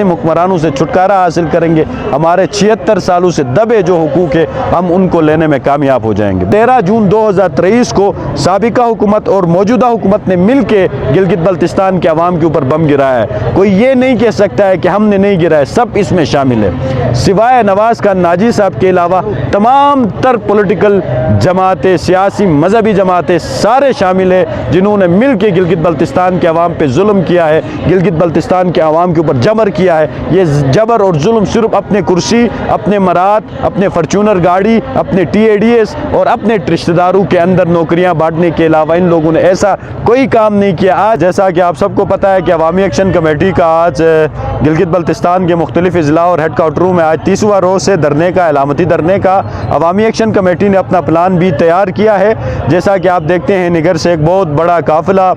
حکمرانوں سے چھٹکارا حاصل کریں گے، ہمارے 76 سالوں سے دبے جو حقوق ہے ہم ان کو لینے میں کامیاب ہو جائیں گے۔ 13 جون 2023 کو سابقہ حکومت اور موجودہ حکومت نے مل کے گلگت بلتستان کے عوام کے اوپر بم گرایا ہے۔ کوئی یہ نہیں کہہ سکتا ہے کہ ہم نے نہیں گرایا، سب اس میں شامل ہے۔ سوائے نواز خان ناجی صاحب کے علاوہ تمام تر پولیٹیکل جماعتیں، سیاسی مذہبی جماعتیں سارے شامل ہیں جنہوں نے مل کے گلگت بلتستان کے عوام پہ ظلم کیا ہے، گلگت بلتستان کے عوام کے اوپر جبر کیا ہے۔ یہ جبر اور ظلم صرف اپنے کرسی، اپنے مراد، اپنے فرچونر گاڑی، اپنے ٹی اے ڈی ایس اور اپنے رشتہ داروں کے اندر نوکریاں بانٹنے کے علاوہ ان لوگوں نے ایسا کوئی کام نہیں کیا۔ آج جیسا کہ آپ سب کو پتہ ہے کہ عوامی ایکشن کمیٹی کا آج گلگت بلتستان کے مختلف اضلاع اور ہیڈ کوارٹروں میں آج 30واں روز سے دھرنے کا، علامتی دھرنے کا عوامی ایکشن کمیٹی نے اپنا پلان بھی تیار کیا ہے۔ جیسا کہ آپ دیکھتے ہیں نگر سے ایک بہت بڑا قافلہ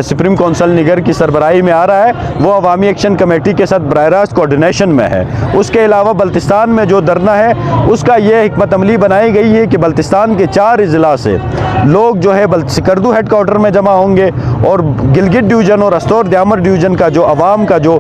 سپریم کونسل نگر کی سربراہی میں آ رہا ہے، وہ عوامی ایکشن کمیٹی کے ساتھ براہ راست کوارڈینیشن میں ہے۔ اس کے علاوہ بلتستان میں جو دھرنا ہے اس کا یہ حکمت عملی بنائی گئی ہے کہ بلتستان کے 4 اضلاع سے لوگ جو ہے سکردو ہیڈ کوارٹر میں جمع ہوں گے، اور گلگت ڈویژن اور استور دیامر ڈویژن کا جو عوام کا جو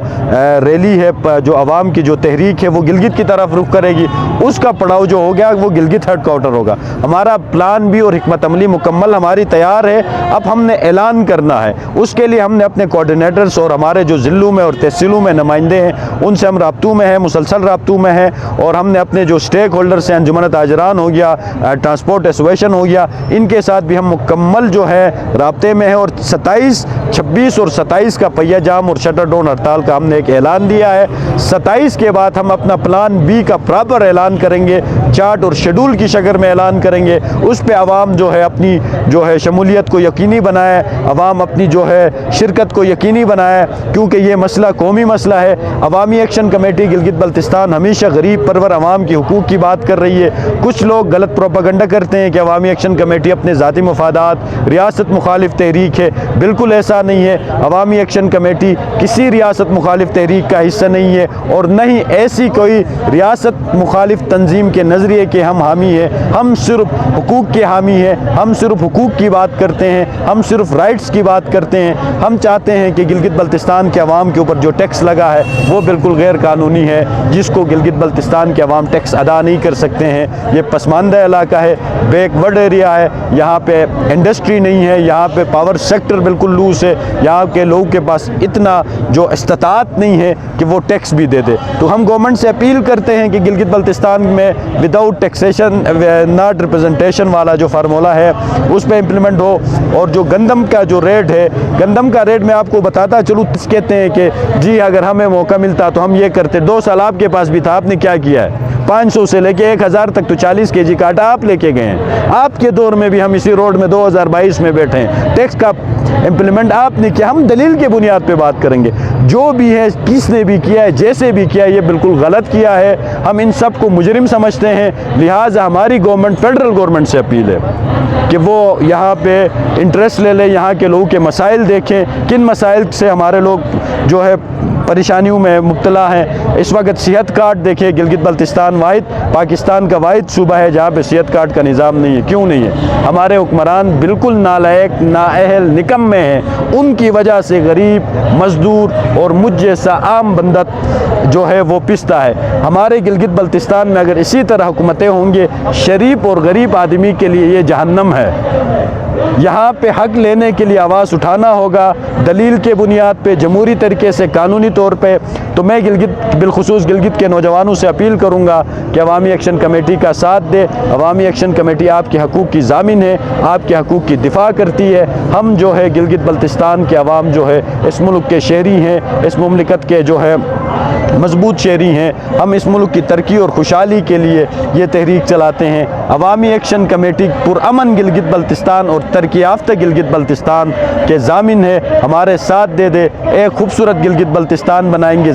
ریلی ہے، جو عوام کی جو تحریک ہے وہ گلگت کی طرف رخ کرے گی، اس کا پڑاؤ جو ہو گیا وہ گلگت ہیڈ کوارٹر ہوگا۔ ہمارا پلان بھی اور حکمت عملی مکمل ہماری تیار ہے، اب ہم نے اعلان کرنا ہے۔ اس کے لیے ہم نے اپنے کوارڈینیٹرز اور ہمارے جو ضلعوں میں اور تحصیلوں میں نمائندے ہیں ان سے ہم رابطوں میں ہیں، مسلسل رابطوں میں ہیں، اور ہم نے اپنے جو سٹیک ہولڈرز ہیں، انجمن تاجران ہو گیا، ٹرانسپورٹ ایسوسیشن ہو گیا، ان کے ساتھ بھی ہم مکمل جو ہے رابطے میں ہیں، اور 27، 26 اور 27 کا پہیہ جام اور شٹر ڈاؤن ہڑتال کا ہم نے ایک اعلان دیا ہے۔ 27 کے بعد ہم اپنا پلان بی کا پراپر اعلان کریں گے، چارٹ اور شیڈول کی شکل میں اعلان کریں گے۔ اس پہ عوام جو ہے اپنی جو ہے شمولیت کو یقینی بنائے، عوام اپنی جو ہے شرکت کو یقینی بنائے، کیونکہ یہ مسئلہ قومی مسئلہ ہے۔ عوامی ایکشن کمیٹی گلگت بلتستان ہمیشہ غریب پرور عوام کی حقوق کی بات کر رہی ہے۔ کچھ لوگ غلط پروپیگنڈا کرتے ہیں کہ عوامی ایکشن کمیٹی اپنے ذاتی مفادات، ریاست مخالف تحریک ہے، بالکل ایسا نہیں ہے۔ عوامی ایکشن کمیٹی کسی ریاست مخالف تحریک کا حصہ نہیں ہے، اور نہ ہی ایسی کوئی ریاست مخالف تنظیم کے نظریے کے ہم حامی ہیں۔ ہم صرف حقوق کے حامی ہیں، ہم صرف حقوق کی بات کرتے ہیں، ہم صرف رائٹس کی بات کرتے ہیں۔ ہم چاہتے ہیں کہ گلگت بلتستان کے عوام کے اوپر جو ٹیکس لگا ہے وہ بالکل غیر قانونی ہے، جس کو گلگت بلتستان کے عوام ٹیکس ادا نہیں کر سکتے ہیں۔ یہ پسماندہ علاقہ ہے، بیک ورڈ ایریا ہے، یہاں پہ انڈسٹری نہیں ہے، یہاں پہ پاور سیکٹر بالکل لوس ہے، یہاں کے لوگوں کے پاس اتنا جو استطاعت نہیں ہے کہ وہ ٹیکس بھی دے دے۔ تو ہم گورنمنٹ سے اپیل کرتے ہیں کہ گلگت بلتستان میں وداؤٹ ٹیکسیشن ناٹ ریپرزنٹیشن والا جو فارمولہ ہے اس پہ امپلیمنٹ ہو، اور جو گندم کا جو ریٹ ہے، گندم کا ریٹ میں آپ کو بتاتا چلو، کہتے ہیں کہ جی اگر ہمیں موقع ملتا تو ہم یہ کرتے۔ 2 سال آپ کے پاس بھی تھا، آپ نے کیا کیا ہے؟ 500 سے لے کے 1000 تک تو 40 kg کا آٹا آپ لے کے گئے ہیں۔ آپ کے دور میں بھی ہم اسی روڈ میں 2022 میں بیٹھے ہیں، ٹیکس کا امپلیمنٹ آپ نے کیا۔ ہم دلیل کے بنیاد پہ بات کریں گے، جو بھی ہے، کس نے بھی کیا ہے، جیسے بھی کیا ہے، یہ بالکل غلط کیا ہے۔ ہم ان سب کو مجرم سمجھتے ہیں، لہٰذا ہماری گورنمنٹ، فیڈرل گورنمنٹ سے اپیل ہے کہ وہ یہاں پہ انٹرسٹ لے لیں، یہاں کے لوگوں کے مسائل دیکھیں، کن مسائل سے ہمارے لوگ جو ہے پریشانیوں میں مبتلا ہیں۔ اس وقت صحت کارڈ دیکھیں، گلگت بلتستان پاکستان کا واحد صوبہ ہے جہاں پہ صحت کارڈ کا نظام نہیں ہے۔ کیوں نہیں ہے؟ ہمارے حکمران بالکل نالائق، نااہل، نکمے ہیں، ان کی وجہ سے غریب، مزدور اور مجھ جیسا عام بندہ جو ہے وہ پستا ہے۔ ہمارے گلگت بلتستان میں اگر اسی طرح حکومتیں ہوں گے، شریف اور غریب آدمی کے لیے یہ جہنم ہے۔ یہاں پہ حق لینے کے لیے آواز اٹھانا ہوگا، دلیل کے بنیاد پہ، جمہوری طریقے سے، قانونی طور پہ۔ تو میں بالخصوص گلگت کے نوجوانوں سے اپیل کروں گا کہ عوامی ایکشن کمیٹی کا ساتھ دے۔ عوامی ایکشن کمیٹی آپ کے حقوق کی ضامن ہے، آپ کے حقوق کی دفاع کرتی ہے۔ ہم جو ہے گلگت بلتستان کے عوام جو ہے اس ملک کے شہری ہیں، اس مملکت کے جو ہے مضبوط شہری ہیں۔ ہم اس ملک کی ترقی اور خوشحالی کے لیے یہ تحریک چلاتے ہیں۔ عوامی ایکشن کمیٹی پرامن گلگت بلتستان اور ترقی یافتہ گلگت بلتستان کے ضامن ہے۔ ہمارے ساتھ دے دے، ایک خوبصورت گلگت بلتستان بنائیں گے۔